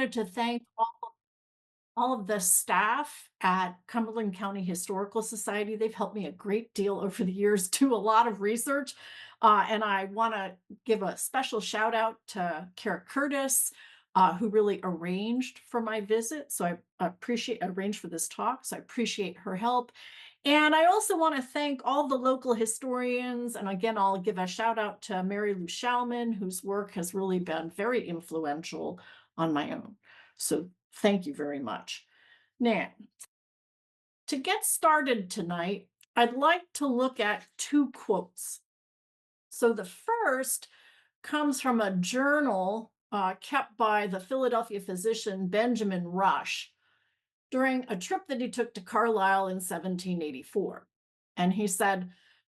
wanted to thank all of the staff at Cumberland County Historical Society. They've helped me a great deal over the years, do a lot of research. And I want to give a special shout out to Kara Curtis, who really arranged for my visit. So I arranged for this talk. So I appreciate her help. And I also want to thank all the local historians. And again, I'll give a shout out to Mary Lou Schauman, whose work has really been very influential on my own. So thank you very much. Now, to get started tonight, I'd like to look at two quotes. So the first comes from a journal kept by the Philadelphia physician Benjamin Rush during a trip that he took to Carlisle in 1784. And he said,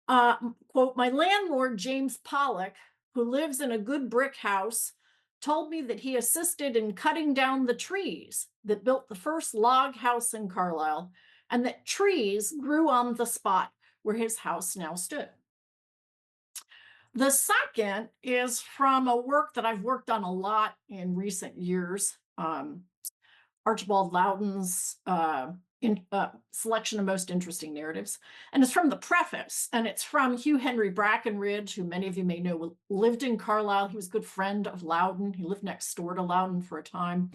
quote, "My landlord, James Pollock, who lives in a good brick house, told me that he assisted in cutting down the trees that built the first log house in Carlisle, and that trees grew on the spot where his house now stood." The second is from a work that I've worked on a lot in recent years, Archibald Loudon's selection of most interesting narratives. And it's from the preface, and it's from Hugh Henry Brackenridge, who many of you may know lived in Carlisle. He was a good friend of Loudon. He lived next door to Loudon for a time.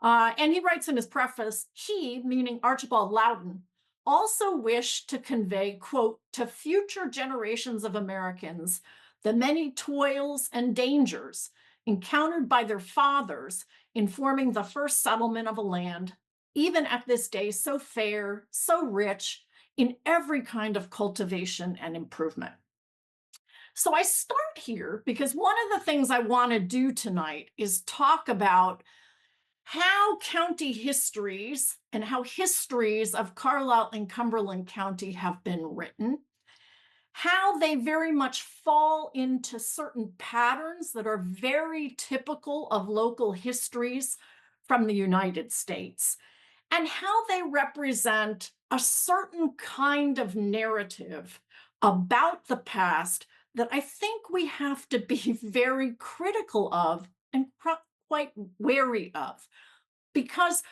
And he writes in his preface, he, meaning Archibald Loudon, also wished to convey, quote, "to future generations of Americans the many toils and dangers encountered by their fathers in forming the first settlement of a land, even at this day so fair, so rich in every kind of cultivation and improvement." So I start here because one of the things I want to do tonight is talk about how county histories and how histories of Carlisle and Cumberland County have been written, how they very much fall into certain patterns that are very typical of local histories from the United States, and how they represent a certain kind of narrative about the past that I think we have to be very critical of and quite wary of, because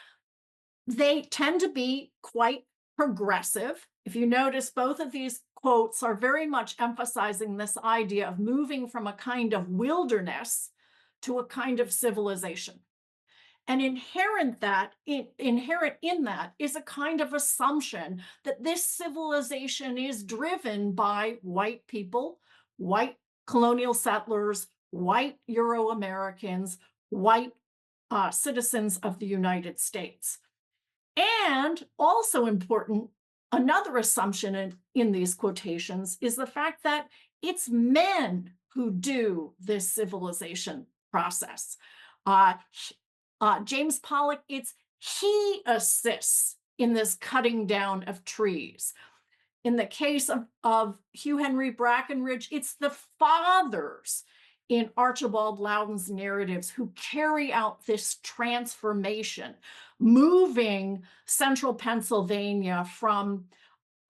they tend to be quite progressive. If you notice, both of these quotes are very much emphasizing this idea of moving from a kind of wilderness to a kind of civilization. And inherent in that is a kind of assumption that this civilization is driven by white people, white colonial settlers, white Euro-Americans, white citizens of the United States. And also important, another assumption in these quotations is the fact that it's men who do this civilization process. James Pollock, he assists in this cutting down of trees. In the case of Hugh Henry Brackenridge, it's the fathers in Archibald Loudon's narratives who carry out this transformation, moving central Pennsylvania from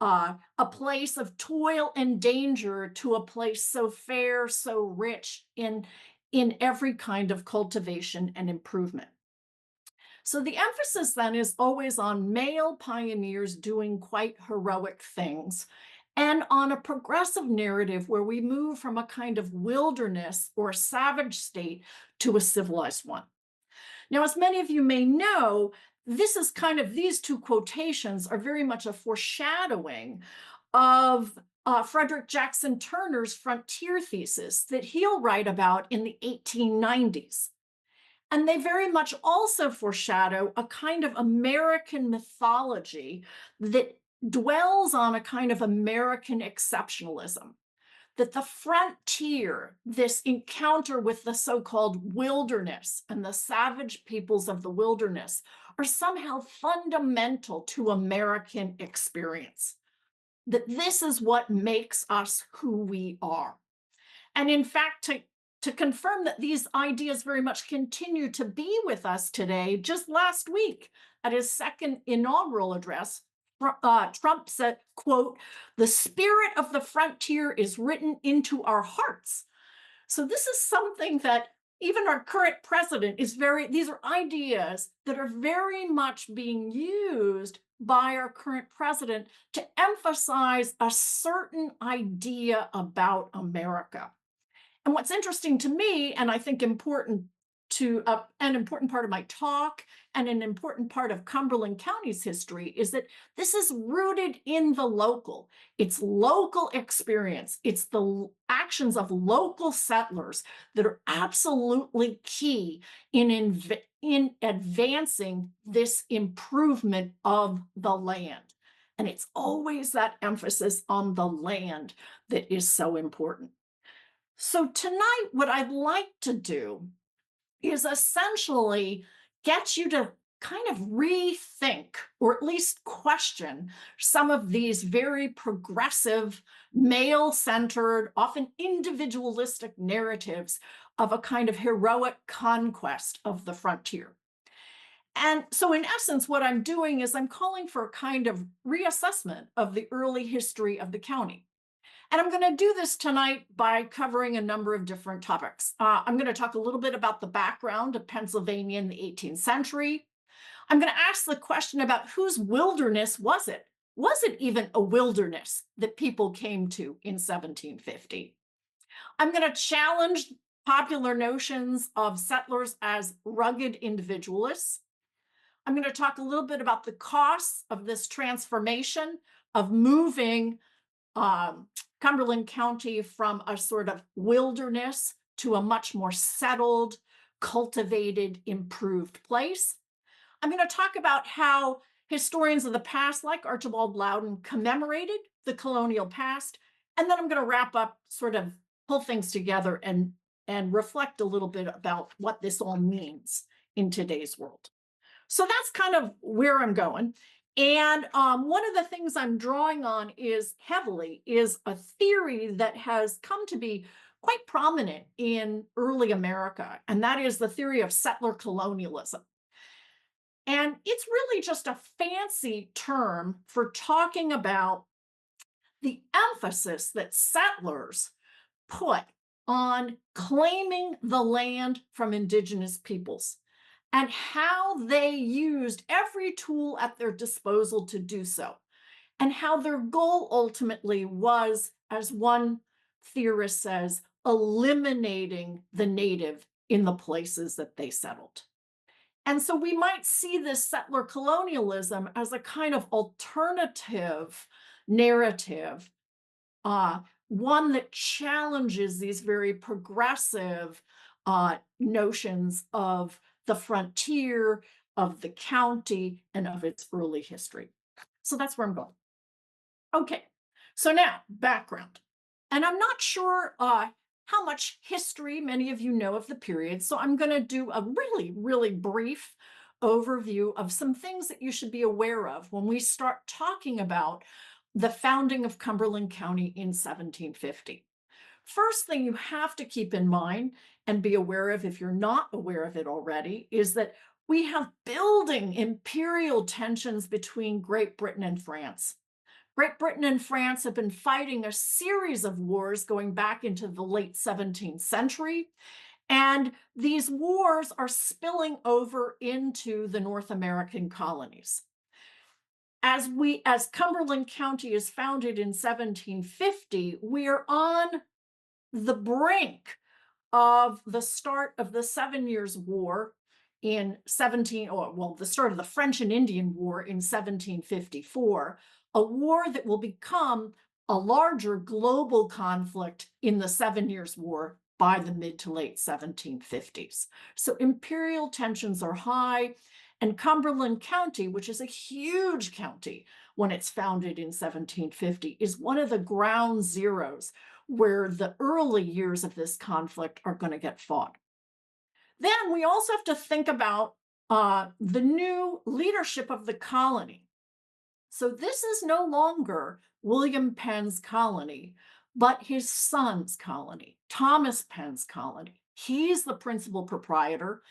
a place of toil and danger to a place so fair, so rich in every kind of cultivation and improvement. So the emphasis then is always on male pioneers doing quite heroic things, and on a progressive narrative where we move from a kind of wilderness or savage state to a civilized one. Now, as many of you may know, this is kind of, these two quotations are very much a foreshadowing of Frederick Jackson Turner's frontier thesis that he'll write about in the 1890s. And they very much also foreshadow a kind of American mythology that dwells on a kind of American exceptionalism, that the frontier, this encounter with the so-called wilderness and the savage peoples of the wilderness, are somehow fundamental to American experience, that this is what makes us who we are. And in fact, to confirm that these ideas very much continue to be with us today, just last week at his second inaugural address, Trump said, quote, "The spirit of the frontier is written into our hearts." So this is something that even our current president is these are ideas that are very much being used by our current president to emphasize a certain idea about America. And what's interesting to me, and I think important to an important part of my talk and an important part of Cumberland County's history, is that this is rooted in the local. It's local experience. It's the actions of local settlers that are absolutely key in advancing this improvement of the land. And it's always that emphasis on the land that is so important. So tonight, what I'd like to do is essentially get you to kind of rethink or at least question some of these very progressive, male centered, often individualistic narratives of a kind of heroic conquest of the frontier. And so, in essence, what I'm doing is I'm calling for a kind of reassessment of the early history of the county. And I'm going to do this tonight by covering a number of different topics. I'm going to talk a little bit about the background of Pennsylvania in the 18th century. I'm going to ask the question about whose wilderness was it? Was it even a wilderness that people came to in 1750? I'm going to challenge popular notions of settlers as rugged individualists. I'm going to talk a little bit about the costs of this transformation of moving um, Cumberland County from a sort of wilderness to a much more settled, cultivated, improved place. I'm going to talk about how historians of the past, like Archibald Loudon, commemorated the colonial past. And then I'm going to wrap up, sort of pull things together and reflect a little bit about what this all means in today's world. So that's kind of where I'm going. And one of the things I'm drawing on is a theory that has come to be quite prominent in early America, and that is the theory of settler colonialism. And it's really just a fancy term for talking about the emphasis that settlers put on claiming the land from indigenous peoples and how they used every tool at their disposal to do so, and how their goal ultimately was, as one theorist says, eliminating the native in the places that they settled. And so we might see this settler colonialism as a kind of alternative narrative, uh, one that challenges these very progressive notions of the frontier, of the county, and of its early history. So that's where I'm going. Okay, so now background. And I'm not sure how much history many of you know of the period, so I'm going to do a really, really brief overview of some things that you should be aware of when we start talking about the founding of Cumberland County in 1750. First thing you have to keep in mind and be aware of, if you're not aware of it already, is that we have building imperial tensions between Great Britain and France. Great Britain and France have been fighting a series of wars going back into the late 17th century, and these wars are spilling over into the North American colonies. As Cumberland County is founded in 1750, we are on the brink of the start of the 7 Years' War in the start of the French and Indian War in 1754, a war that will become a larger global conflict in the 7 Years' War by the mid to late 1750s. So imperial tensions are high, and Cumberland County, which is a huge county when it's founded in 1750, is one of the ground zeros where the early years of this conflict are going to get fought. Then we also have to think about the new leadership of the colony. So this is no longer William Penn's colony, but his son's colony, Thomas Penn's colony. He's the principal proprietor,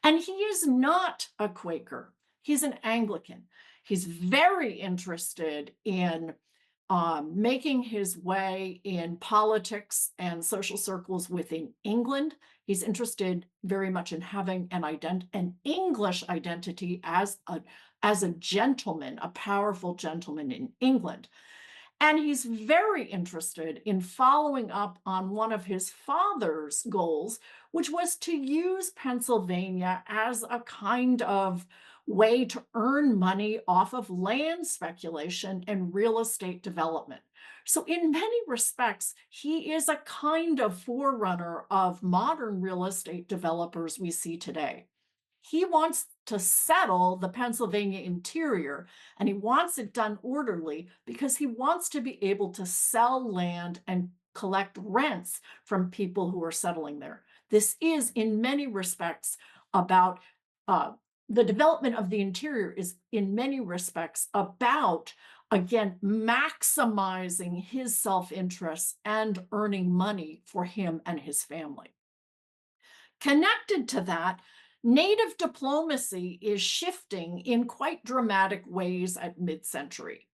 and he is not a Quaker. He's an Anglican. He's very interested in making his way in politics and social circles within England. He's interested very much in having an English identity as a gentleman, a powerful gentleman in England. And he's very interested in following up on one of his father's goals, which was to use Pennsylvania as a kind of way to earn money off of land speculation and real estate development. So, in many respects, he is a kind of forerunner of modern real estate developers we see today. He wants to settle the Pennsylvania interior, and he wants it done orderly because he wants to be able to sell land and collect rents from people who are settling there. This is, in many respects, about uh, the development of the interior, is in many respects about, again, maximizing his self interest and earning money for him and his family. Connected to that, native diplomacy is shifting in quite dramatic ways at mid century.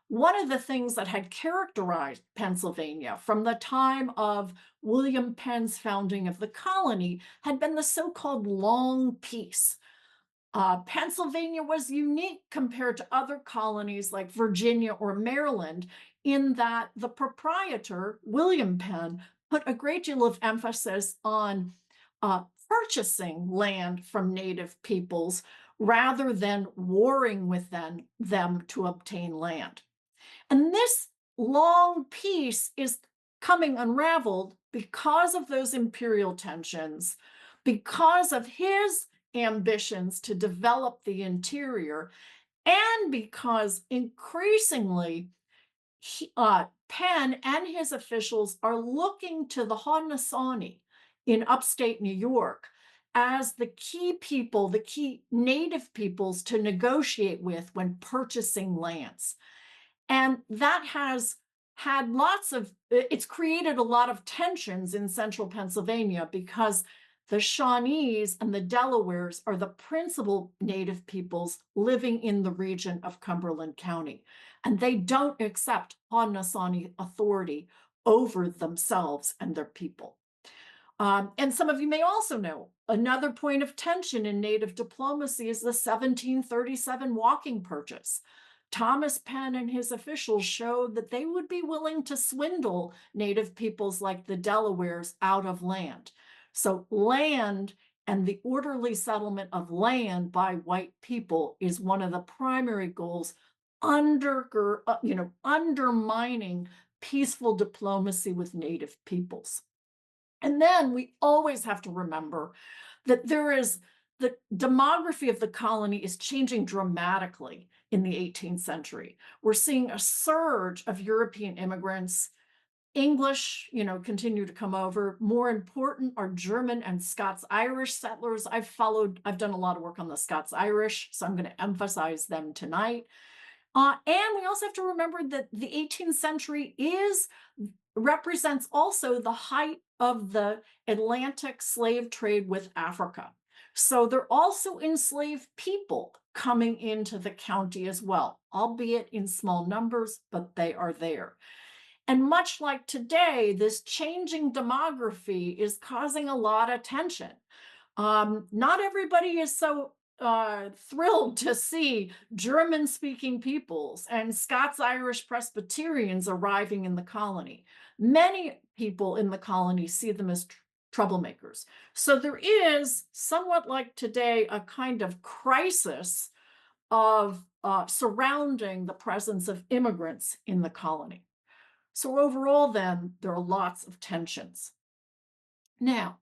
One of the things that had characterized Pennsylvania from the time of William Penn's founding of the colony had been the so called long peace. Pennsylvania was unique compared to other colonies like Virginia or Maryland in that the proprietor, William Penn, put a great deal of emphasis on purchasing land from native peoples rather than warring with them to obtain land. And this long peace is coming unraveled because of those imperial tensions, because of his ambitions to develop the interior, and because increasingly Penn and his officials are looking to the Haudenosaunee in upstate New York as the key people, the key native peoples to negotiate with when purchasing lands. And that has had it's created a lot of tensions in central Pennsylvania because the Shawnees and the Delawares are the principal native peoples living in the region of Cumberland County. And they don't accept Haudenosaunee authority over themselves and their people. And some of you may also know another point of tension in native diplomacy is the 1737 walking purchase. Thomas Penn and his officials showed that they would be willing to swindle native peoples like the Delawares out of land. So, land and the orderly settlement of land by white people is one of the primary goals undermining peaceful diplomacy with native peoples. And then we always have to remember that the demography of the colony is changing dramatically in the 18th century. We're seeing a surge of European immigrants. English, continue to come over. More important are German and Scots-Irish settlers. I've done a lot of work on the Scots-Irish, so I'm going to emphasize them tonight. And we also have to remember that the 18th century represents also the height of the Atlantic slave trade with Africa. So there are also enslaved people coming into the county as well, albeit in small numbers, but they are there. And much like today, this changing demography is causing a lot of tension. Not everybody is so thrilled to see German speaking peoples and Scots Irish Presbyterians arriving in the colony. Many people in the colony see them as troublemakers. So there is, somewhat like today, a kind of crisis of surrounding the presence of immigrants in the colony. So overall, then, there are lots of tensions. Now,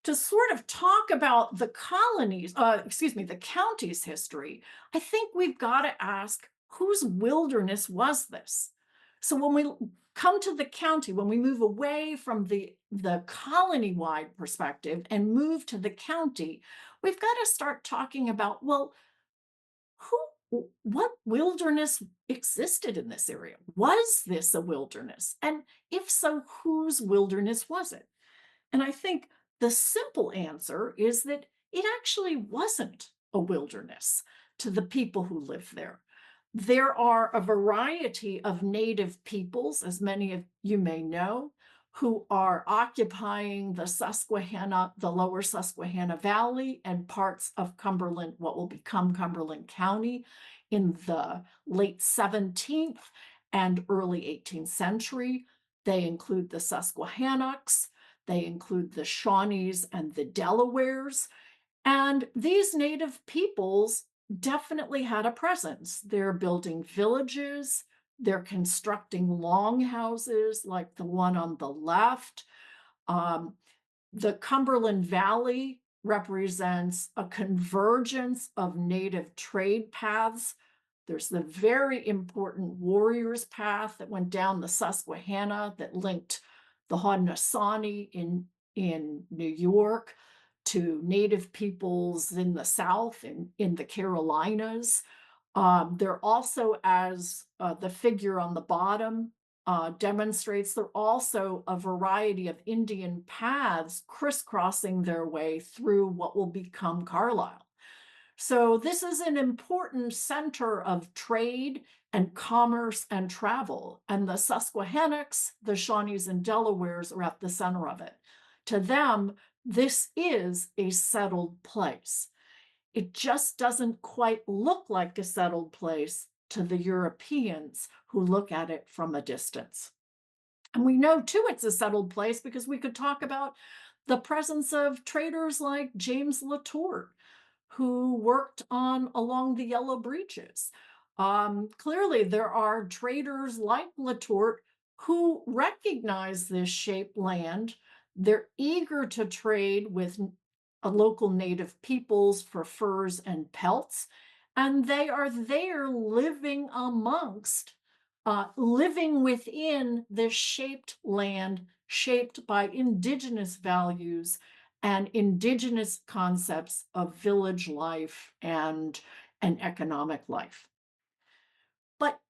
to sort of talk about the the county's history, I think we've got to ask whose wilderness was this? So when we come to the county, when we move away from the colony-wide perspective and move to the county, we've got to start talking about, well, what wilderness existed in this area? Was this a wilderness? And if so, whose wilderness was it? And I think the simple answer is that it actually wasn't a wilderness to the people who lived there. There are a variety of native peoples, as many of you may know, who are occupying the Susquehanna, the lower Susquehanna Valley, and parts of Cumberland, what will become Cumberland County, in the late 17th and early 18th century. They include the Susquehannocks, they include the Shawnees and the Delawares. And these native peoples definitely had a presence. They're building villages, they're constructing longhouses like the one on the left. Um, the Cumberland Valley represents a convergence of native trade paths. There's the very important Warriors Path that went down the Susquehanna that linked the Haudenosaunee in New York to native peoples in the South and in the Carolinas. There also, as the figure on the bottom demonstrates, there are also a variety of Indian paths crisscrossing their way through what will become Carlisle. So this is an important center of trade and commerce and travel. And the Susquehannocks, the Shawnees and Delawares are at the center of it. To them, this is a settled place. It just doesn't quite look like a settled place to the Europeans who look at it from a distance. And we know too it's a settled place because we could talk about the presence of traders like James Latour, who worked on along the Yellow Breeches. Clearly, there are traders like Latour who recognize this shaped land. They're eager to trade with local native peoples for furs and pelts, and they are there living amongst, living within this shaped land, shaped by indigenous values and indigenous concepts of village life and economic life. But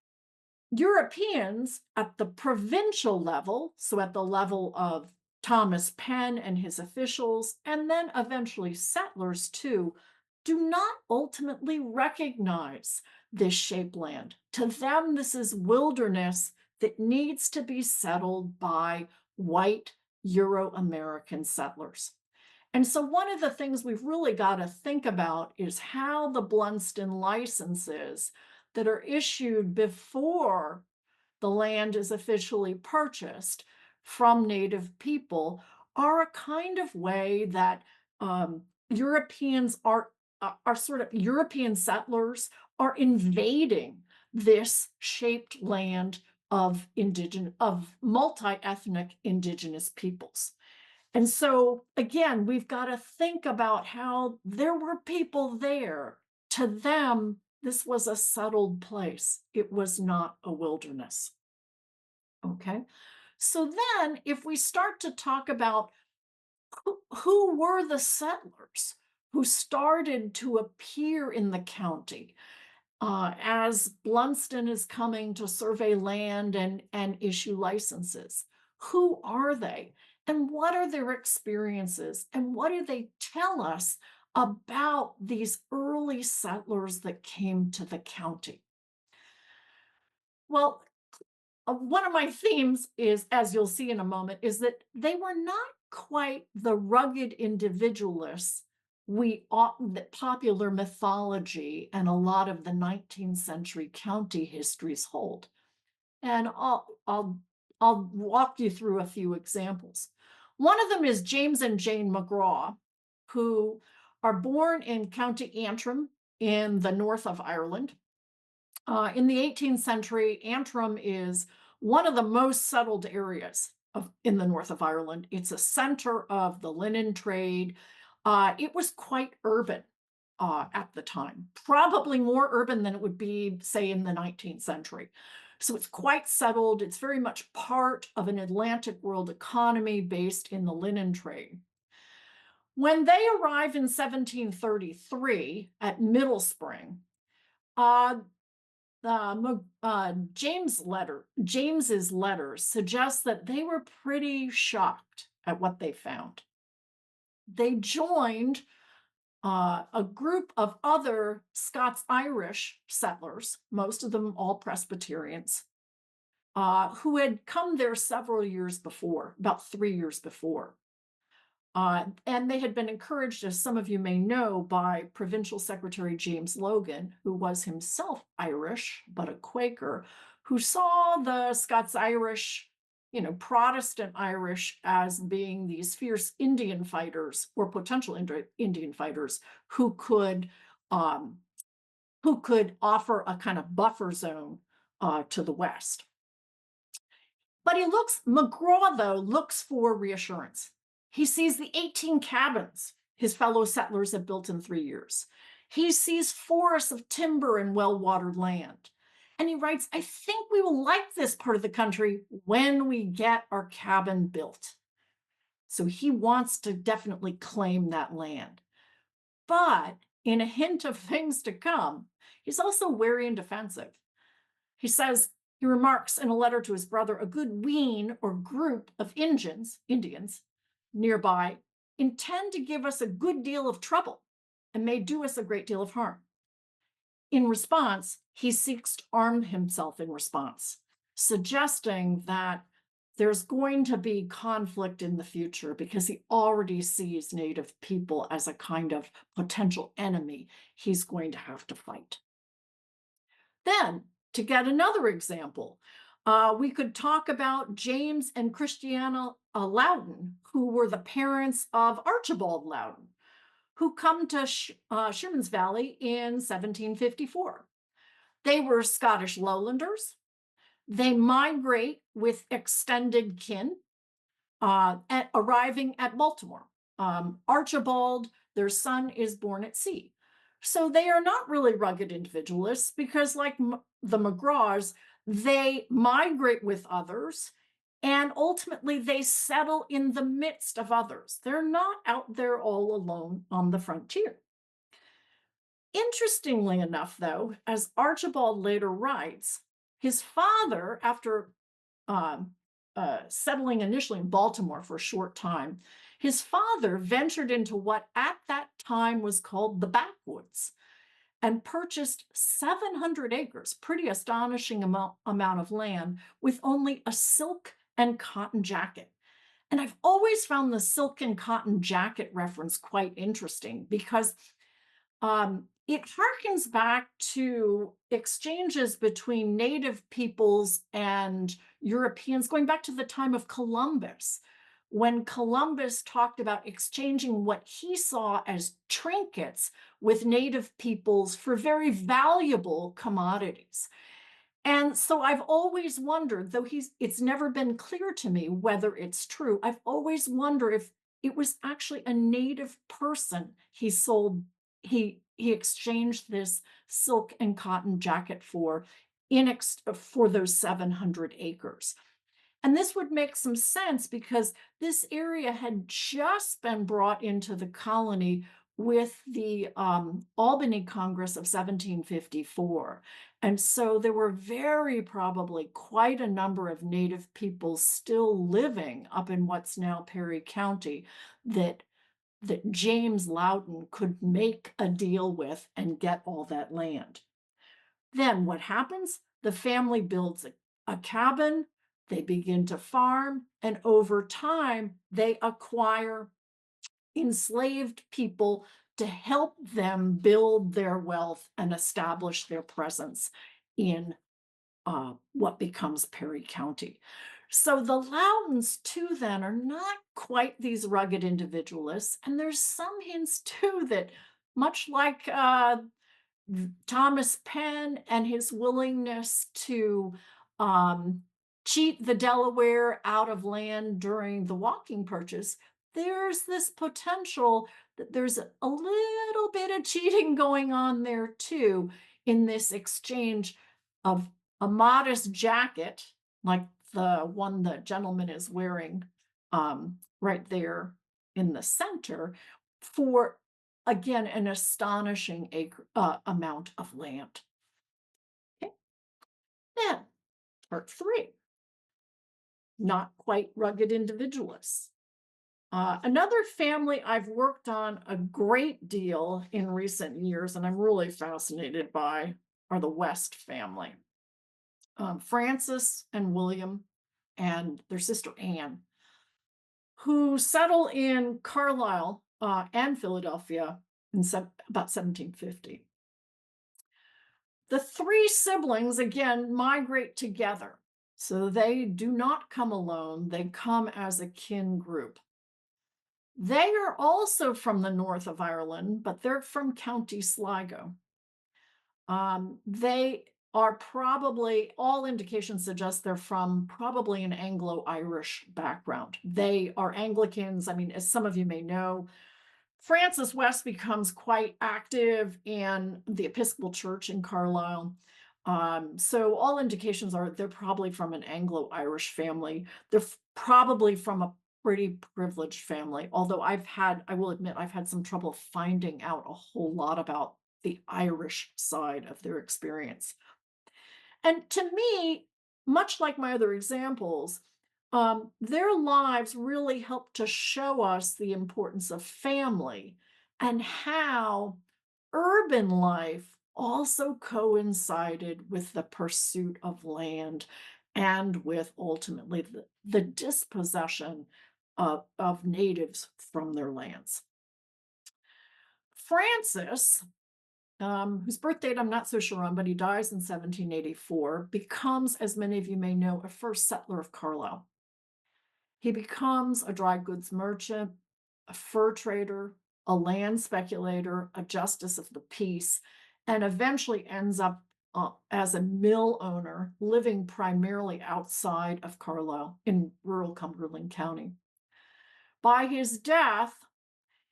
Europeans at the provincial level, so at the level of Thomas Penn and his officials, and then eventually settlers too, do not ultimately recognize this shaped land. To them, this is wilderness that needs to be settled by white Euro-American settlers. And so one of the things we've really got to think about is how the Blunston licenses that are issued before the land is officially purchased from Native people are a kind of way that Europeans are sort of European settlers are invading this shaped land of multi-ethnic indigenous peoples. And so, again, we've got to think about how there were people there. To them, this was a settled place. It was not a wilderness. Okay. So then, if we start to talk about who were the settlers who started to appear in the county, as Blunston is coming to survey land and issue licenses. Who are they? And what are their experiences? And what do they tell us about these early settlers that came to the county? Well, one of my themes is, as you'll see in a moment, is that they were not quite the rugged individualists that popular mythology and a lot of the 19th century county histories hold. And I'll walk you through a few examples. One of them is James and Jane McGraw, who are born in County Antrim in the north of Ireland. In the 18th century, Antrim is one of the most settled areas in the north of Ireland. It's a center of the linen trade. It was quite urban at the time, probably more urban than it would be, say, in the 19th century. So it's quite settled. It's very much part of an Atlantic world economy based in the linen trade. When they arrive in 1733 at Middle Spring, uh, James's letters suggest that they were pretty shocked at what they found. They joined a group of other Scots-Irish settlers, most of them all Presbyterians, who had come there several years before, about 3 years before. And they had been encouraged, as some of you may know, by Provincial Secretary James Logan, who was himself Irish, but a Quaker, who saw the Scots-Irish, Protestant Irish as being these fierce Indian fighters or potential Indian fighters who could um, who could offer a kind of buffer zone to the west. But McGraw, though, looks for reassurance. He sees the 18 cabins his fellow settlers have built in 3 years. He sees forests of timber and well-watered land. And he writes, I think we will like this part of the country when we get our cabin built. So he wants to definitely claim that land. But in a hint of things to come, he's also wary and defensive. He remarks in a letter to his brother, a good ween or group of Indians nearby intend to give us a good deal of trouble and may do us a great deal of harm. In response, he seeks to arm himself in response, suggesting that there's going to be conflict in the future because he already sees Native people as a kind of potential enemy he's going to have to fight. Then, to get another example, we could talk about James and Christiana Loudon, who were the parents of Archibald Loudon, who come to Sherman's Valley in 1754. They were Scottish lowlanders. They migrate with extended kin, arriving at Baltimore. Archibald, their son, is born at sea. So they are not really rugged individualists because, like the McGraws, they migrate with others and ultimately they settle in the midst of others. They're not out there all alone on the frontier. Interestingly enough, though, as Archibald later writes, his father, after um, settling initially in Baltimore for a short time, his father ventured into what at that time was called the backwoods and purchased 700 acres, pretty astonishing amount of land, with only a silk and cotton jacket. And I've always found the silk and cotton jacket reference quite interesting because it harkens back to exchanges between native peoples and Europeans going back to the time of Columbus, when Columbus talked about exchanging what he saw as trinkets with native peoples for very valuable commodities. And so I've always wondered, though it's never been clear to me whether it's true, I've always wondered if it was actually a native person he exchanged this silk and cotton jacket for for those 700 acres. And this would make some sense because this area had just been brought into the colony with the Albany Congress of 1754. And so there were very probably quite a number of Native peoples still living up in what's now Perry County that James Loudon could make a deal with and get all that land. Then what happens? The family builds a cabin, they begin to farm, and over time, they acquire enslaved people to help them build their wealth and establish their presence in what becomes Perry County. So the Loudons, too, then, are not quite these rugged individualists. And there's some hints, too, that much like Thomas Penn and his willingness to cheat the Delaware out of land during the walking purchase, there's this potential that there's a little bit of cheating going on there too in this exchange of a modest jacket, like the one the gentleman is wearing right there in the center, for again, an astonishing amount of land. Okay. Then, part 3, not quite rugged individualists. Another family I've worked on a great deal in recent years, and I'm really fascinated by, are the West family. Francis and William and their sister Anne, who settle in Carlisle and Philadelphia in about 1750. The three siblings again migrate together. So they do not come alone, they come as a kin group. They are also from the north of Ireland, but they're from County Sligo. They are probably, all indications suggest they're from probably an Anglo Irish background. They are Anglicans. I mean, as some of you may know, Francis West becomes quite active in the Episcopal Church in Carlisle. So all indications are they're probably from an Anglo-Irish family. They're probably from a pretty privileged family. Although I will admit, I've had some trouble finding out a whole lot about the Irish side of their experience. And to me, much like my other examples, their lives really help to show us the importance of family and how urban life also coincided with the pursuit of land and with ultimately the dispossession of natives from their lands. Francis, whose birth date I'm not so sure on, but he dies in 1784, becomes, as many of you may know, a first settler of Carlisle. He becomes a dry goods merchant, a fur trader, a land speculator, a justice of the peace, and eventually ends up as a mill owner, living primarily outside of Carlisle in rural Cumberland County. By his death,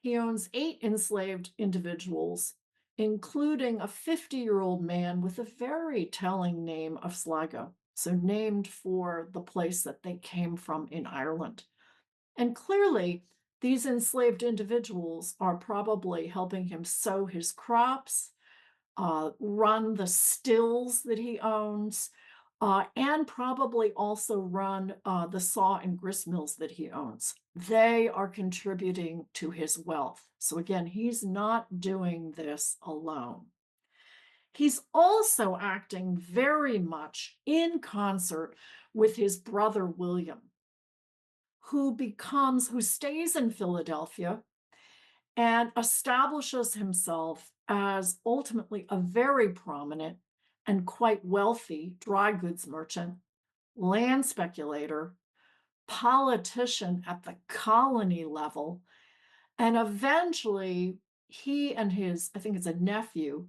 he owns 8 enslaved individuals, including a 50-year-old man with a very telling name of Sligo, so named for the place that they came from in Ireland. And clearly, these enslaved individuals are probably helping him sow his crops, run the stills that he owns, and probably also run the saw and grist mills that he owns. They are contributing to his wealth. So again, he's not doing this alone. He's also acting very much in concert with his brother William, who stays in Philadelphia and establishes himself as ultimately a very prominent and quite wealthy dry goods merchant, land speculator, politician at the colony level, and eventually he and his, I think it's a nephew,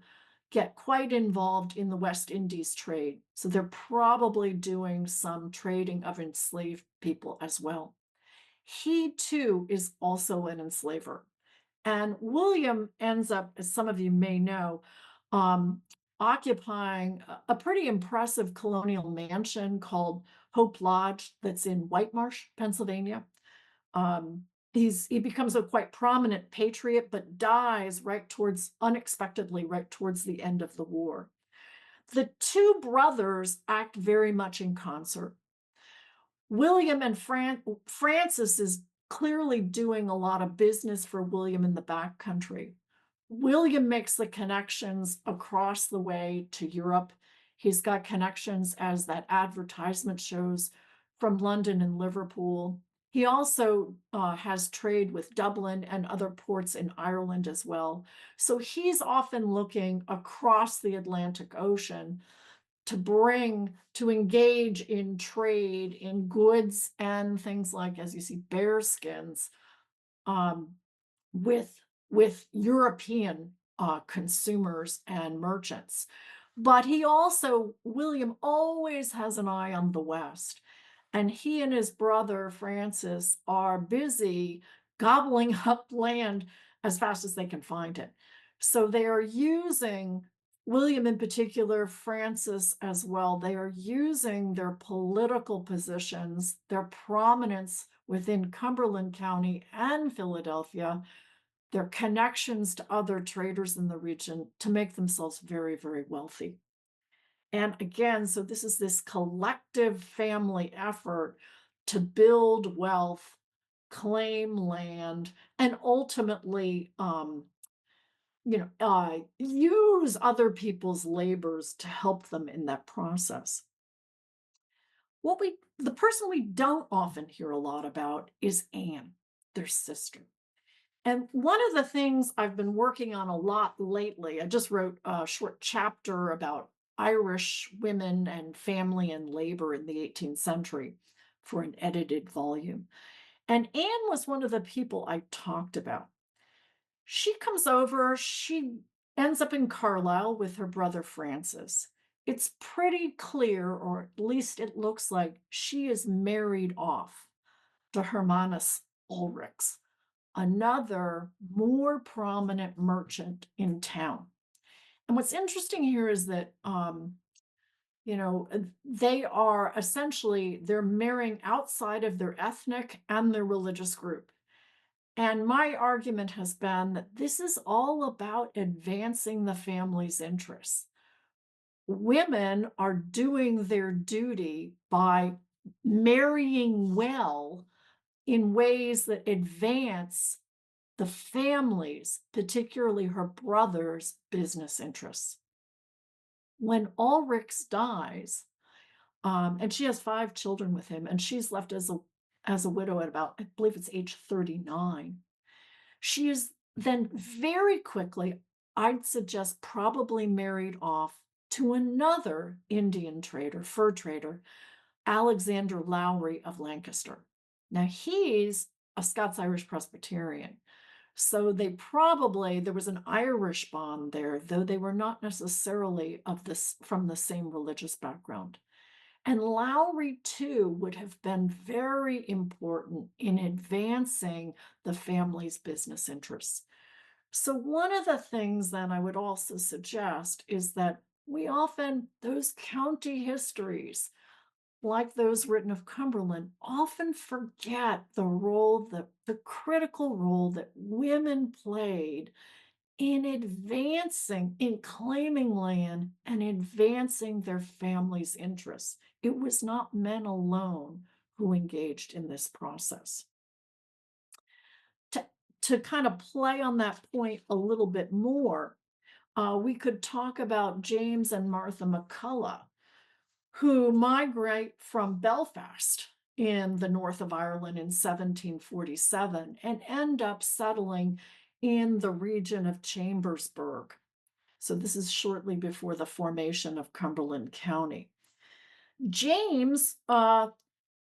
get quite involved in the West Indies trade. So they're probably doing some trading of enslaved people as well. He too is also an enslaver. And William ends up, as some of you may know, um, occupying a pretty impressive colonial mansion called Hope Lodge that's in White Marsh, Pennsylvania. Um, he becomes a quite prominent patriot, but dies unexpectedly right towards the end of the war. The two brothers act very much in concert. William and Francis is clearly doing a lot of business for William in the back country. William makes the connections across the way to Europe. He's got connections, as that advertisement shows, from London and Liverpool. He also has trade with Dublin and other ports in Ireland as well. So he's often looking across the Atlantic Ocean to engage in trade in goods and things like, as you see, bear skins, um, with European consumers and merchants. But William always has an eye on the West. And he and his brother Francis are busy gobbling up land as fast as they can find it. So they are using, William in particular, Francis as well, they are using their political positions, their prominence within Cumberland County and Philadelphia, their connections to other traders in the region to make themselves very, very wealthy. And again, so this is this collective family effort to build wealth claim land, and ultimately, use other people's labors to help them in that process. The person we don't often hear a lot about is Anne, their sister. And one of the things I've been working on a lot lately, I just wrote a short chapter about Irish women and family and labor in the 18th century for an edited volume. And Anne was one of the people I talked about. She comes over, she ends up in Carlisle with her brother Francis. It's pretty clear, or at least it looks like she is married off to Hermanus Ulrichs, another more prominent merchant in town. And what's interesting here is that they are essentially they're marrying outside of their ethnic and their religious group. And my argument has been that this is all about advancing the family's interests. Women are doing their duty by marrying well in ways that advance the family's, particularly her brother's, business interests. When Ulrichs dies, and she has 5 children with him, and she's left as a widow at about, I believe it's age 39. She is then very quickly, I'd suggest, probably married off to another Indian trader, fur trader, Alexander Lowry of Lancaster. Now, he's a Scots-Irish Presbyterian. So there was an Irish bond there, though they were not necessarily from the same religious background. And Lowry, too, would have been very important in advancing the family's business interests. So, one of the things that I would also suggest is that those county histories, like those written of Cumberland, often forget the critical role that women played in claiming land and advancing their family's interests. It was not men alone who engaged in this process. To, to kind of play on that point a little bit more, we could talk about James and Martha McCullough, who migrate from Belfast in the north of Ireland in 1747 and end up settling in the region of Chambersburg. So this is shortly before the formation of Cumberland County. James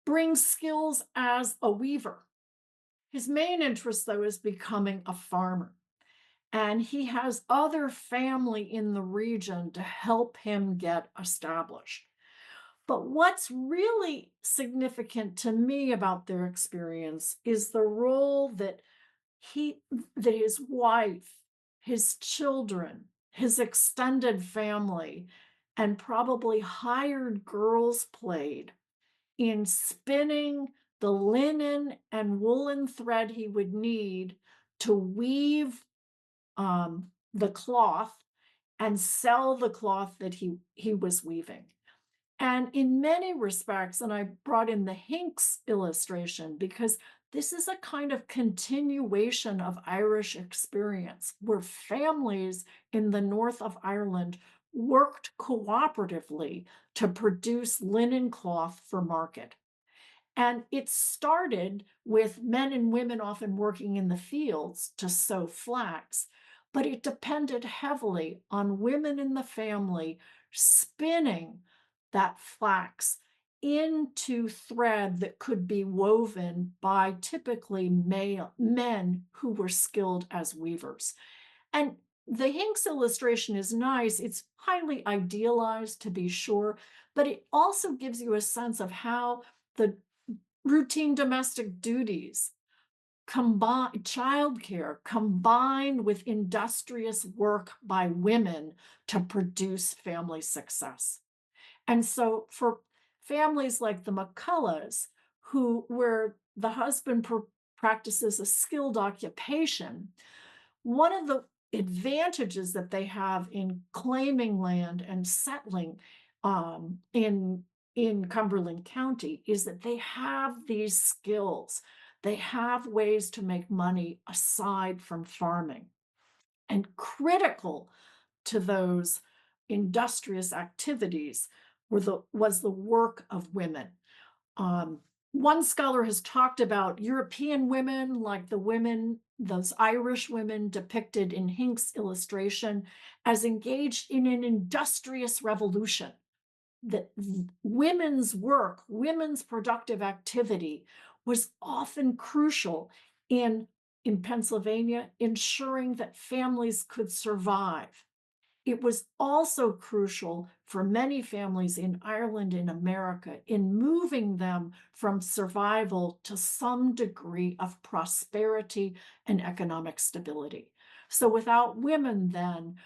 brings skills as a weaver. His main interest, though, is becoming a farmer. And he has other family in the region to help him get established. But what's really significant to me about their experience is the role that his wife, his children, his extended family, and probably hired girls played in spinning the linen and woolen thread he would need to weave the cloth and sell the cloth that he was weaving. And in many respects, and I brought in the Hinks illustration because this is a kind of continuation of Irish experience where families in the north of Ireland worked cooperatively to produce linen cloth for market. And it started with men and women often working in the fields to sew flax, but it depended heavily on women in the family spinning that flax into thread that could be woven by typically men who were skilled as weavers. And the Hinks illustration is nice. It's highly idealized, to be sure, but it also gives you a sense of how the routine domestic duties, childcare combined with industrious work by women to produce family success. And so for families like the McCulloughs, where the husband practices a skilled occupation, one of the advantages that they have in claiming land and settling in Cumberland County is that they have these skills. They have ways to make money aside from farming. And critical to those industrious activities was the work of women. Um, One scholar has talked about European women, like the women, those Irish women depicted in Hinck's illustration, as engaged in an industrious revolution. That women's work, women's productive activity was often crucial in, in Pennsylvania, ensuring that families could survive. It was also crucial for many families in Ireland and America in moving them from survival to some degree of prosperity and economic stability. So without women, then,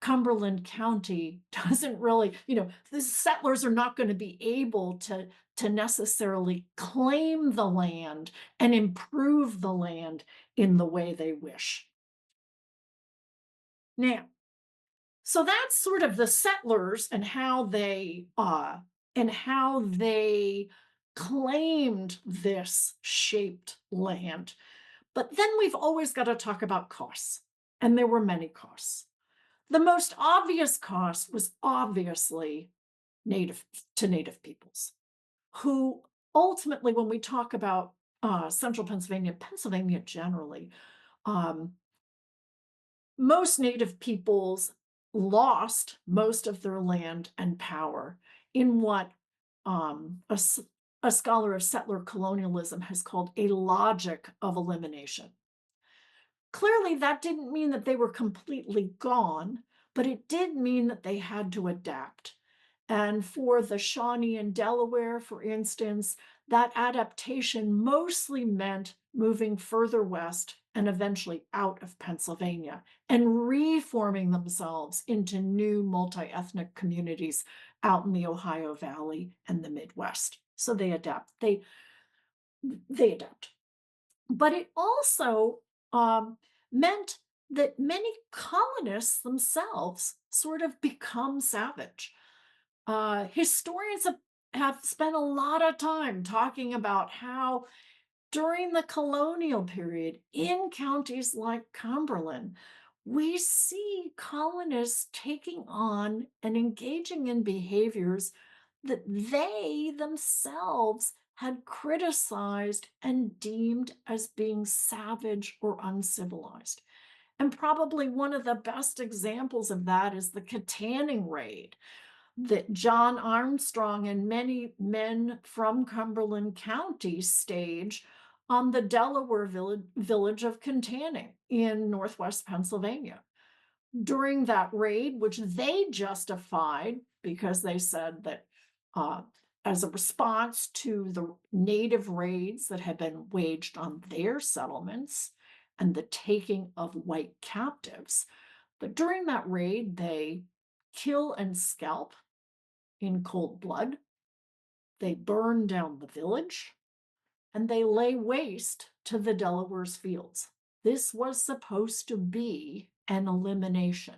Cumberland County doesn't really, the settlers are not going to be able to necessarily claim the land and improve the land in the way they wish. Now, so that's sort of the settlers and how they claimed this shaped land. But then we've always got to talk about costs, and there were many costs. The most obvious cost was obviously native to native peoples, who ultimately, when we talk about central Pennsylvania, Pennsylvania generally, um, most native peoples lost most of their land and power in what a scholar of settler colonialism has called a logic of elimination. Clearly, that didn't mean that they were completely gone, but it did mean that they had to adapt. And for the Shawnee and Delaware, for instance, that adaptation mostly meant moving further west and eventually out of Pennsylvania and reforming themselves into new multi-ethnic communities out in the Ohio Valley and the Midwest. So they adapt. They adapt. But it also meant that many colonists themselves sort of become savage. Historians have spent a lot of time talking about how during the colonial period in counties like Cumberland, we see colonists taking on and engaging in behaviors that they themselves had criticized and deemed as being savage or uncivilized. And probably one of the best examples of that is the Katanning Raid that John Armstrong and many men from Cumberland County stage on the Delaware village of Katanning in northwest Pennsylvania. During that raid, which they justified because they said that uh, as a response to the native raids that had been waged on their settlements and the taking of white captives. But during that raid, they kill and scalp in cold blood. They burn down the village and they lay waste to the Delaware's fields. This was supposed to be an elimination.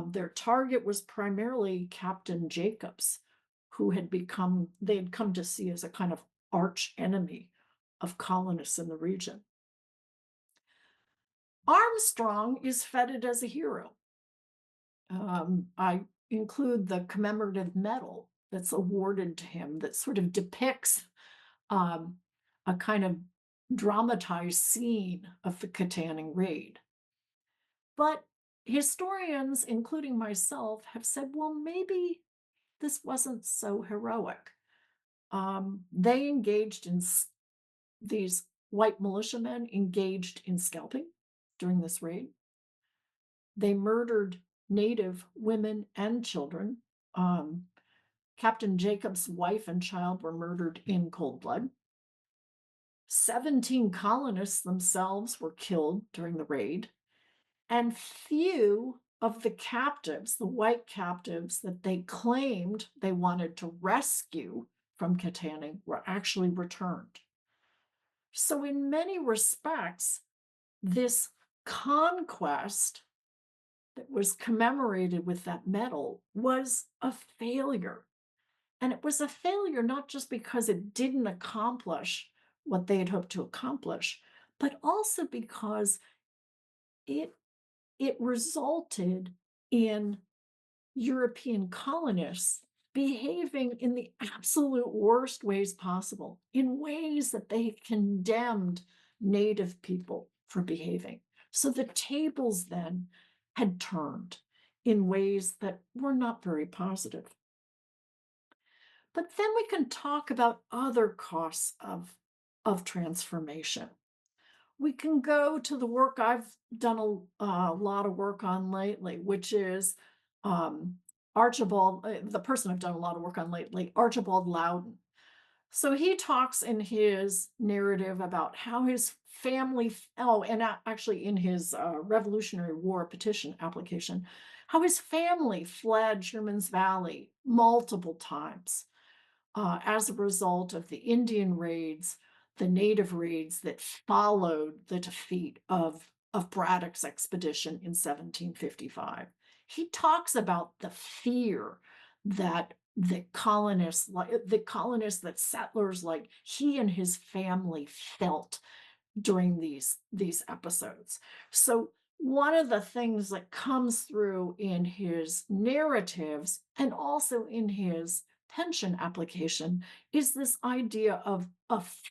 Their target was primarily Captain Jacobs, who they had come to see as a kind of arch enemy of colonists in the region. Armstrong is feted as a hero. I include the commemorative medal that's awarded to him that sort of depicts um, a kind of dramatized scene of the Katanning Raid. But historians, including myself, have said, well, maybe this wasn't so heroic. They engaged in these white militiamen engaged in scalping during this raid. They murdered Native women and children. Captain Jacobs' wife and child were murdered in cold blood. 17 colonists themselves were killed during the raid, and few of the captives, the white captives that they claimed they wanted to rescue from Katanning, were actually returned. So, in many respects, this conquest that was commemorated with that medal was a failure. And it was a failure not just because it didn't accomplish what they had hoped to accomplish, but also because it it resulted in European colonists behaving in the absolute worst ways possible, in ways that they condemned Native people for behaving. So the tables then had turned in ways that were not very positive. But then we can talk about other costs of transformation. We can go to the work I've done a lot of work on lately, which is um, Archibald, the person I've done a lot of work on lately, Archibald Loudon. So he talks in his narrative about how his family, oh, and actually in his Revolutionary War petition application, how his family fled Sherman's Valley multiple times as a result of the Indian raids, the native raids that followed the defeat of Braddock's expedition in 1755. He talks about the fear that the colonists, that settlers like he and his family felt during these episodes. So one of the things that comes through in his narratives and also in his pension application is this idea of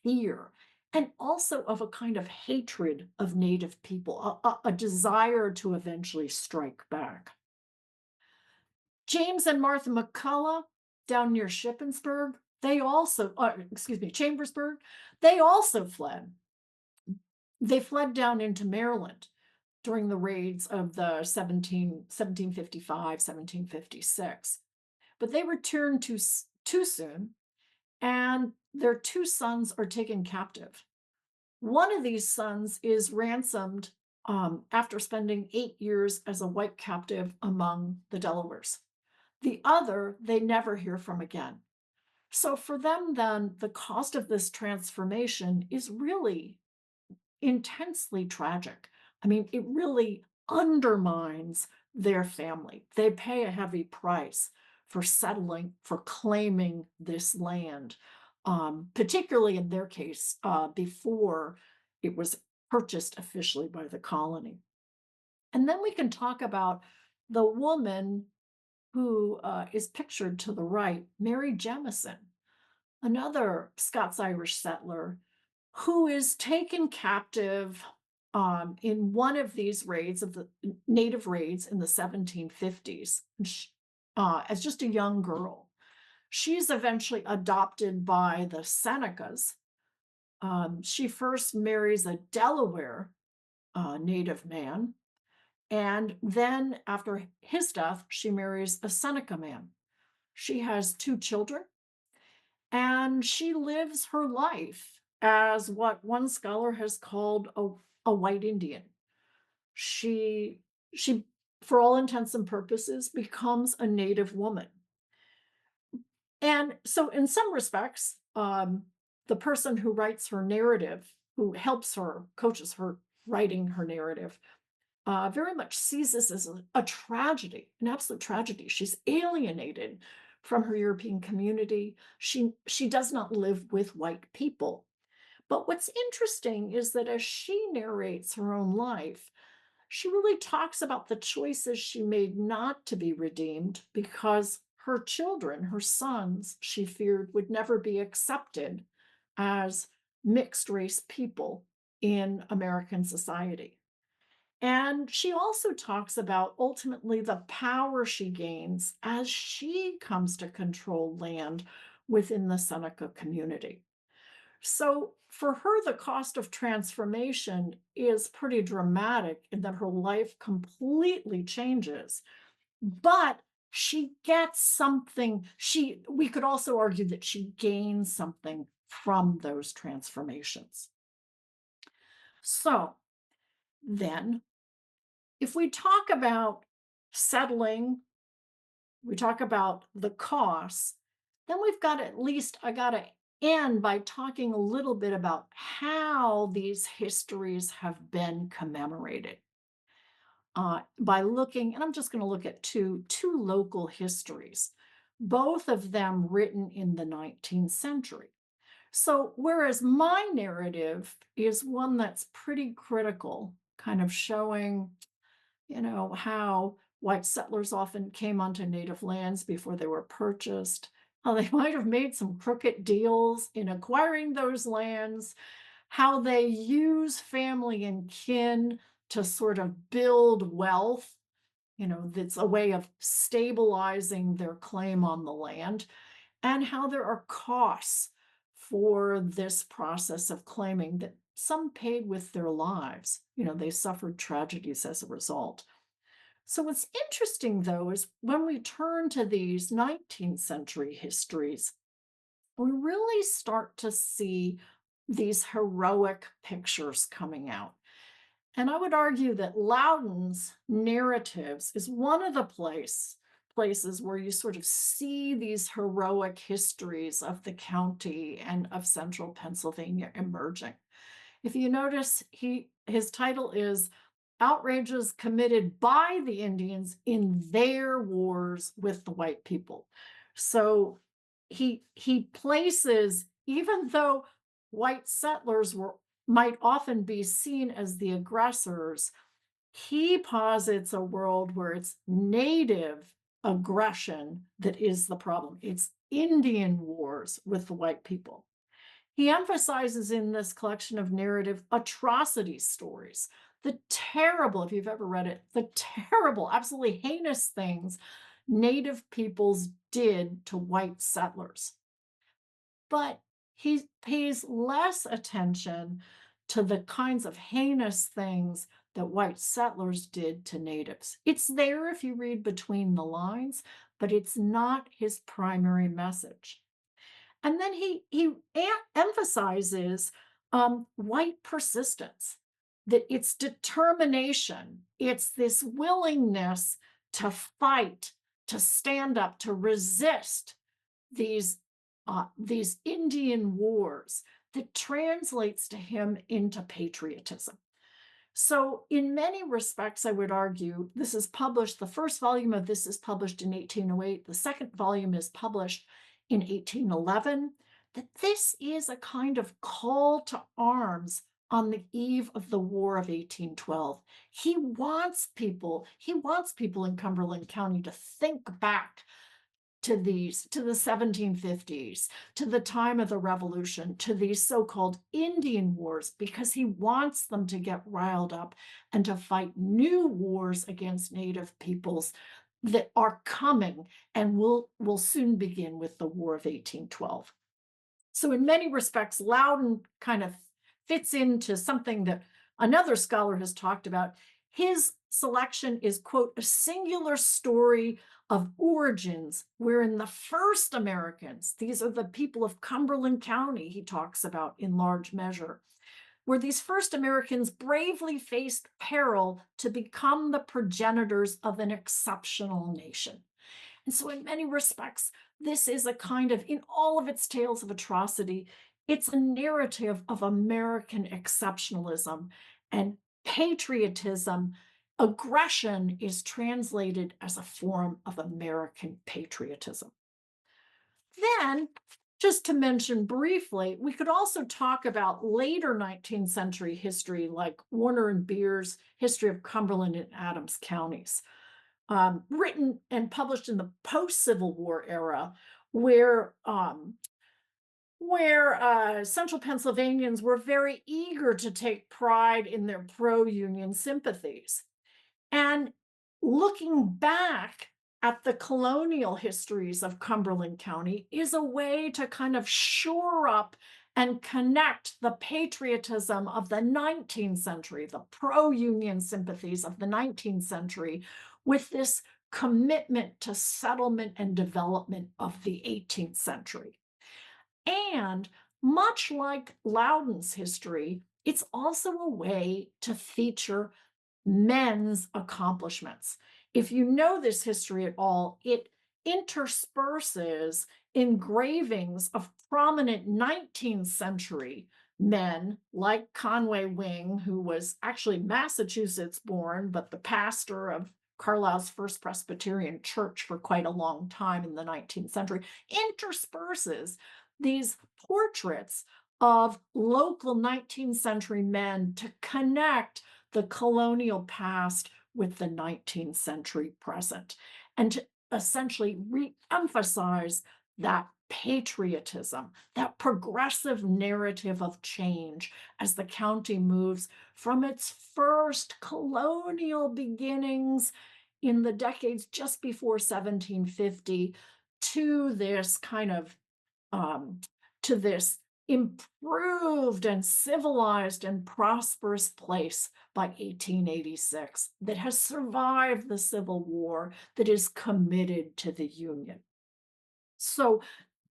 fear and also of a kind of hatred of Native people, a desire to eventually strike back. James and Martha McCullough down near Shippensburg, they also, excuse me, Chambersburg, they also fled. They fled down into Maryland during the raids of the 1755, 1756. But they returned too soon, and their two sons are taken captive. One of these sons is ransomed after spending 8 years as a white captive among the Delawares. The other, they never hear from again. So for them, then, the cost of this transformation is really intensely tragic. I mean, it really undermines their family. They pay a heavy price for settling, for claiming this land, particularly in their case, before it was purchased officially by the colony. And then we can talk about the woman who is pictured to the right, Mary Jemison, another Scots-Irish settler who is taken captive in one of these raids of the native raids in the 1750s as just a young girl. She's eventually adopted by the Senecas. She first marries a Delaware native man, and then after his death, she marries a Seneca man. She has two children, and she lives her life as what one scholar has called a white Indian. She she for all intents and purposes becomes a native woman. And so in some respects, the person who writes her narrative, who helps her, coaches her writing her narrative, very much sees this as a tragedy, an absolute tragedy. She's alienated from her European community. She does not live with white people. But what's interesting is that as she narrates her own life, she really talks about the choices she made not to be redeemed because her children, her sons, she feared would never be accepted as mixed race people in American society. And she also talks about ultimately the power she gains as she comes to control land within the Seneca community. So for her, the cost of transformation is pretty dramatic in that her life completely changes. But she gets something, we could also argue that she gains something from those transformations. So then if we talk about settling, we talk about the costs, then we've got at least, I got to end by talking a little bit about how these histories have been commemorated. By looking, and I'm just going to look at two local histories, both of them written in the 19th century. So, whereas my narrative is one that's pretty critical, kind of showing, how white settlers often came onto native lands before they were purchased, how they might have made some crooked deals in acquiring those lands, how they use family and kin to sort of build wealth, that's a way of stabilizing their claim on the land, and how there are costs for this process of claiming that some paid with their lives. They suffered tragedies as a result. So, what's interesting though is when we turn to these 19th century histories, we really start to see these heroic pictures coming out. And I would argue that Loudon's narratives is one of the places where you sort of see these heroic histories of the county and of central Pennsylvania emerging. If you notice, his title is Outrages Committed by the Indians in Their Wars with the White People. So he places, even though white settlers might often be seen as the aggressors, he posits a world where it's native aggression that is the problem. It's Indian wars with the white people. He emphasizes in this collection of narrative atrocity stories, the terrible, if you've ever read it, the terrible, absolutely heinous things Native peoples did to white settlers. But he pays less attention to the kinds of heinous things that white settlers did to natives. It's there if you read between the lines, but it's not his primary message. And then emphasizes white persistence, that it's determination, it's this willingness to fight, to stand up, to resist these these Indian wars that translates to him into patriotism. So, in many respects, I would argue this is published, the first volume of this is published in 1808, the second volume is published in 1811, that this is a kind of call to arms on the eve of the War of 1812. He wants people in Cumberland County to think back to the 1750s, to the time of the Revolution, to these so-called Indian wars, because he wants them to get riled up and to fight new wars against Native peoples that are coming and will soon begin with the War of 1812. So, in many respects, Loudon kind of fits into something that another scholar has talked about. His selection is, quote, a singular story of origins wherein the first Americans, these are the people of Cumberland County, he talks about in large measure, where these first Americans bravely faced peril to become the progenitors of an exceptional nation. And so, in many respects, this is a kind of, in all of its tales of atrocity, it's a narrative of American exceptionalism and patriotism. Aggression is translated as a form of American patriotism. Then, just to mention briefly, we could also talk about later 19th century history, like Warner and Beer's History of Cumberland and Adams counties, written and published in the post-Civil War era, where Central Pennsylvanians were very eager to take pride in their pro-Union sympathies. And looking back at the colonial histories of Cumberland County is a way to kind of shore up and connect the patriotism of the 19th century, the pro-Union sympathies of the 19th century, with this commitment to settlement and development of the 18th century. And much like Loudon's history, it's also a way to feature men's accomplishments. If you know this history at all, it intersperses engravings of prominent 19th century men like Conway Wing, who was actually Massachusetts born, but the pastor of Carlisle's First Presbyterian Church for quite a long time in the 19th century, intersperses these portraits of local 19th century men to connect the colonial past with the 19th century present and to essentially re-emphasize that patriotism, that progressive narrative of change as the county moves from its first colonial beginnings in the decades just before 1750 to this kind of um, to this improved and civilized and prosperous place by 1886 that has survived the Civil War, that is committed to the Union. So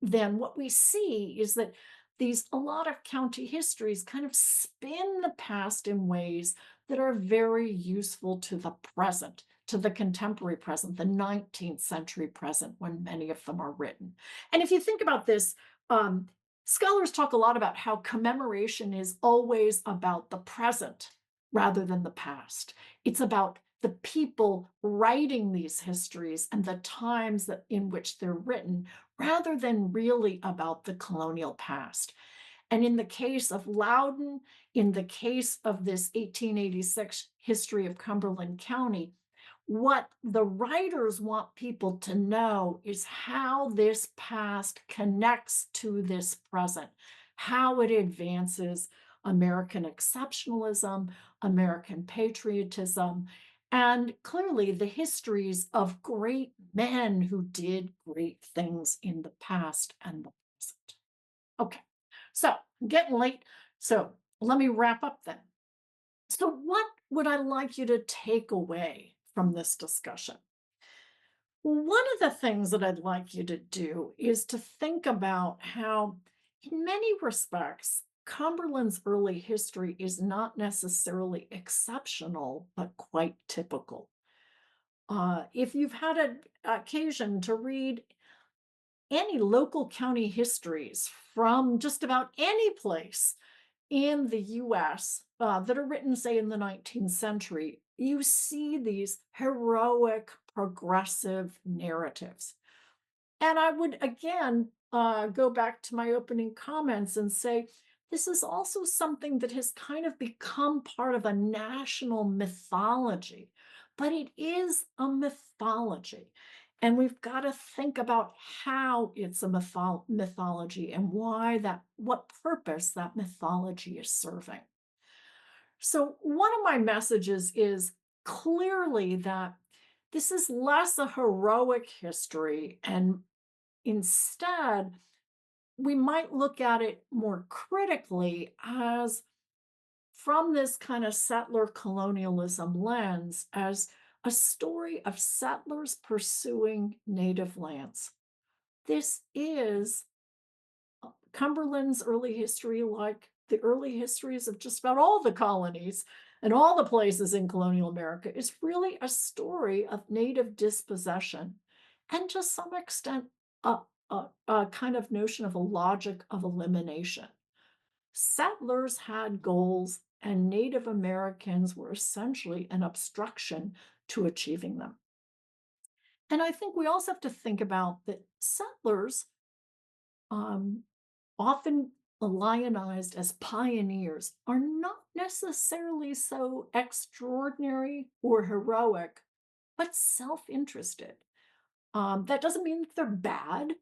then what we see is that these a lot of county histories kind of spin the past in ways that are very useful to the present, to the contemporary present, the 19th century present, when many of them are written. And if you think about this, um, scholars talk a lot about how commemoration is always about the present rather than the past. It's about the people writing these histories and the times that in which they're written rather than really about the colonial past. And in the case of Loudon, in the case of this 1886 history of Cumberland County, what the writers want people to know is how this past connects to this present, how it advances American exceptionalism, American patriotism, and clearly the histories of great men who did great things in the past and the present. Okay, so getting late. So let me wrap up then. So, what would I like you to take away from this discussion? One of the things that I'd like you to do is to think about how, in many respects, Cumberland's early history is not necessarily exceptional, but quite typical. If you've had an occasion to read any local county histories from just about any place in the US that are written, say, in the 19th century, you see these heroic, progressive narratives. And I would again go back to my opening comments and say this is also something that has kind of become part of a national mythology, but it is a mythology. And we've got to think about how it's a mythology and why that, what purpose that mythology is serving. So, one of my messages is clearly that this is less a heroic history and instead, we might look at it more critically as from this kind of settler colonialism lens as a story of settlers pursuing native lands. This is Cumberland's early history, like the early histories of just about all the colonies and all the places in colonial America, is really a story of native dispossession and to some extent a kind of notion of a logic of elimination. Settlers had goals, and Native Americans were essentially an obstruction to achieving them. And I think we also have to think about that settlers um, often lionized as pioneers, are not necessarily so extraordinary or heroic, but self interested. That doesn't mean that they're bad.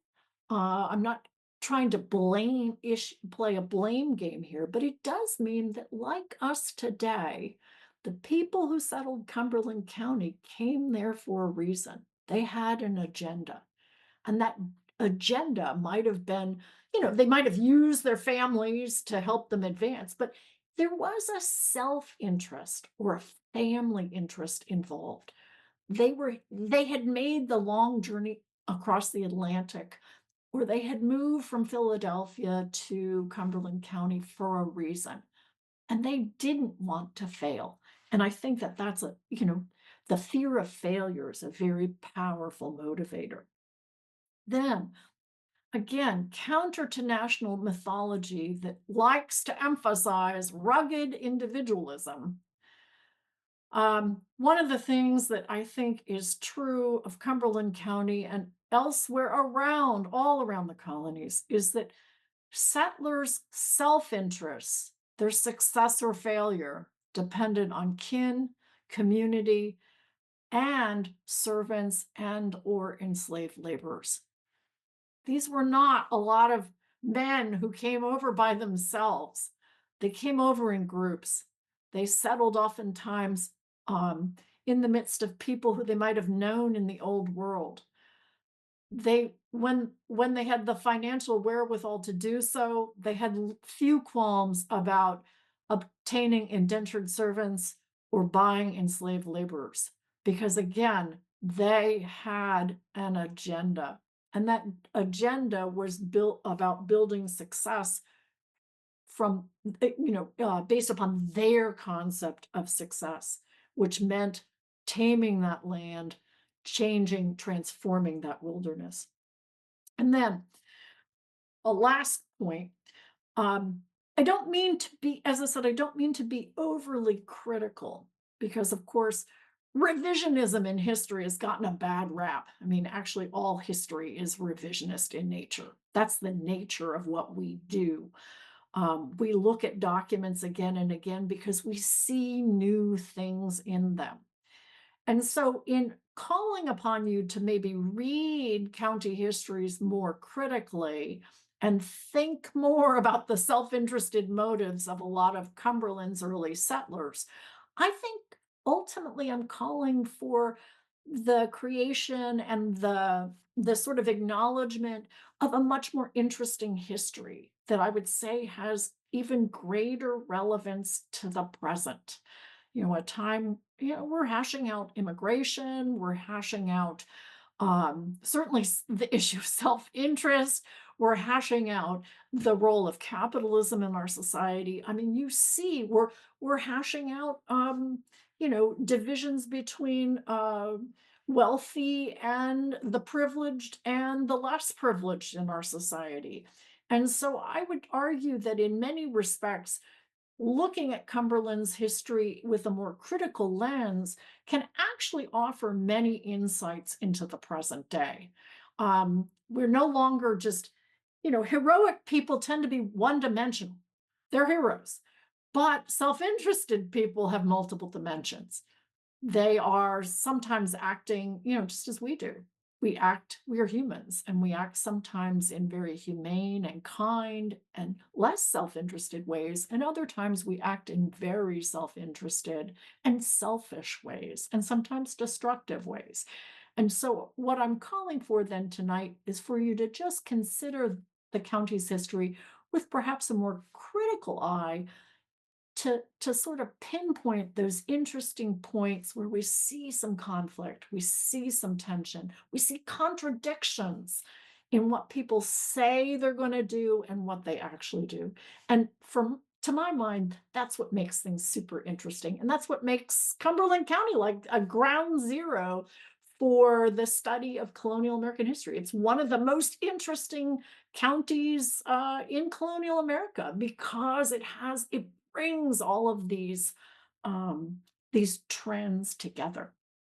I'm not trying to play a blame game here, but it does mean that, like us today, the people who settled Cumberland County came there for a reason. They had an agenda. And that agenda might have been, they might have used their families to help them advance, but there was a self interest or a family interest involved. They had made the long journey across the Atlantic, or they had moved from Philadelphia to Cumberland County for a reason, and they didn't want to fail. And I think that that's the fear of failure is a very powerful motivator. Then again, counter to national mythology that likes to emphasize rugged individualism. One of the things that I think is true of Cumberland County and elsewhere around, all around the colonies, is that Settlers' self-interests, their success or failure, depended on kin, community, and servants and or enslaved laborers. These were not a lot of men who came over by themselves. They came over in groups. They settled oftentimes um, in the midst of people who they might have known in the old world. They when they had the financial wherewithal to do so, they had few qualms about obtaining indentured servants or buying enslaved laborers, because again, they had an agenda, and that agenda was built about building success from based upon their concept of success, which meant taming that land, changing, transforming that wilderness. And then a last point, um, I don't mean to be, as I said, I don't mean to be overly critical because, of course, revisionism in history has gotten a bad rap. I mean, actually, all history is revisionist in nature. That's the nature of what we do. We look at documents again and again because we see new things in them. And so, in calling upon you to maybe read county histories more critically and think more about the self interested motives of a lot of Cumberland's early settlers, I think ultimately I'm calling for the creation and the sort of acknowledgement of a much more interesting history that I would say has even greater relevance to the present. A time, we're hashing out immigration, we're hashing out certainly the issue of self-interest, we're hashing out the role of capitalism in our society. I mean, you see, we're hashing out divisions between wealthy and the privileged and the less privileged in our society. And so I would argue that in many respects, looking at Cumberland's history with a more critical lens can actually offer many insights into the present day. We're no longer just, heroic people tend to be one dimensional. They're heroes, but self interested people have multiple dimensions. They are sometimes acting, just as we do. We are humans, and we act sometimes in very humane and kind and less self interested ways. And other times we act in very self interested and selfish ways, and sometimes destructive ways. And so, what I'm calling for then tonight is for you to just consider the county's history with perhaps a more critical eye to sort of pinpoint those interesting points where we see some conflict, we see some tension, we see contradictions in what people say they're going to do and what they actually do. And from to my mind, that's what makes things super interesting. And that's what makes Cumberland County like a ground zero for the study of colonial American history. It's one of the most interesting counties in colonial America because it brings all of these trends together.